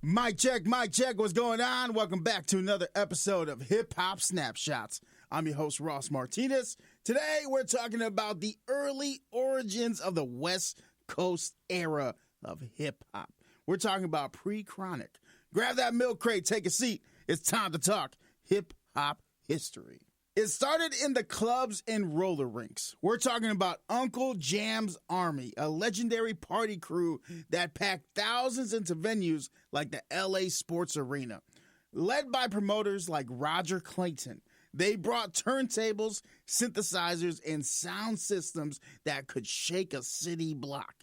Mic check, what's going on? Welcome back to another episode of Hip Hop Snapshots. I'm your host, Ross Martinez. Today, we're talking about the early origins of the West Coast era of hip hop. We're talking about pre-chronic. Grab that milk crate, take a seat. It's time to talk hip hop history. It started in the clubs and roller rinks. We're talking about Uncle Jamm's Army, a legendary party crew that packed thousands into venues like the LA Sports Arena. Led by promoters like Roger Clayton, they brought turntables, synthesizers, and sound systems that could shake a city block.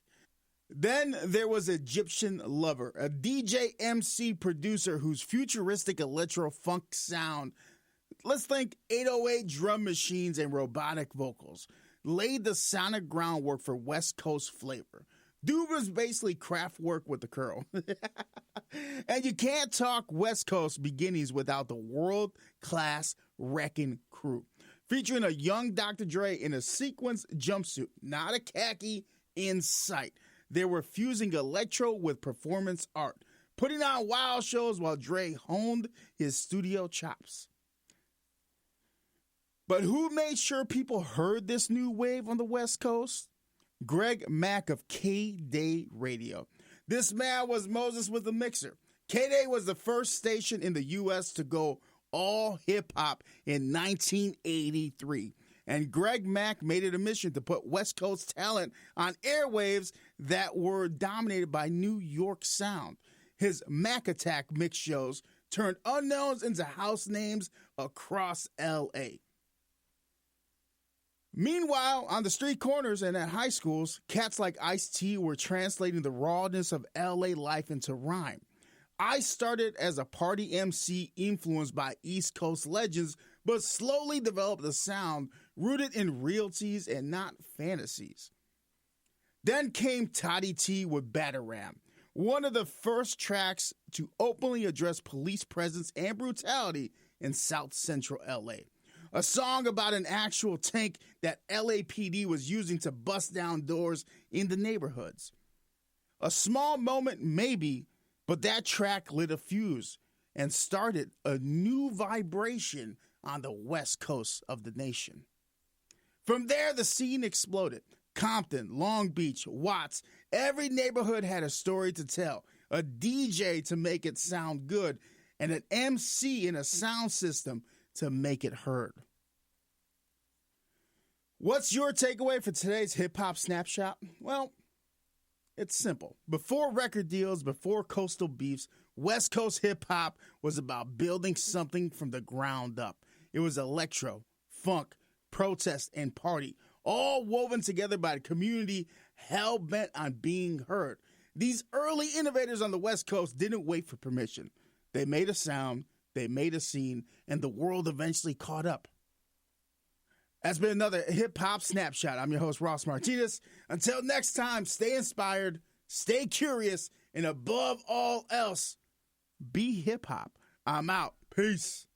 Then there was Egyptian Lover, a DJ MC producer whose futuristic electro funk sound, let's think 808 drum machines and robotic vocals, laid the sonic groundwork for West Coast flavor. Dude was basically craft work with the curl. And you can't talk West Coast beginnings without the world-class Wrecking Crew, featuring a young Dr. Dre in a sequins jumpsuit, not a khaki, in sight. They were fusing electro with performance art, putting on wild shows while Dre honed his studio chops. But who made sure people heard this new wave on the West Coast? Greg Mack of KDAY Radio. This man was Moses with a mixer. KDAY was the first station in the U.S. to go all hip-hop in 1983. And Greg Mack made it a mission to put West Coast talent on airwaves that were dominated by New York sound. His Mac Attack mix shows turned unknowns into house names across L.A. Meanwhile, on the street corners and at high schools, cats like Ice-T were translating the rawness of LA life into rhyme. I started as a party MC influenced by East Coast legends, but slowly developed a sound rooted in realities and not fantasies. Then came Toddy T with Bataram, one of the first tracks to openly address police presence and brutality in South Central LA. A song about an actual tank that LAPD was using to bust down doors in the neighborhoods. A small moment maybe, but that track lit a fuse and started a new vibration on the West Coast of the nation. From there, the scene exploded. Compton, Long Beach, Watts, every neighborhood had a story to tell, a DJ to make it sound good, and an MC in a sound system to make it heard. What's your takeaway for today's Hip Hop Snapshot? Well, it's simple. Before record deals, before coastal beefs, West Coast hip hop was about building something from the ground up. It was electro, funk, protest, and party, all woven together by the community hell-bent on being heard. These early innovators on the West Coast didn't wait for permission. They made a sound, they made a scene, and the world eventually caught up. That's been another Hip Hop Snapshot. I'm your host, Ross Martinez. Until next time, stay inspired, stay curious, and above all else, be hip hop. I'm out. Peace.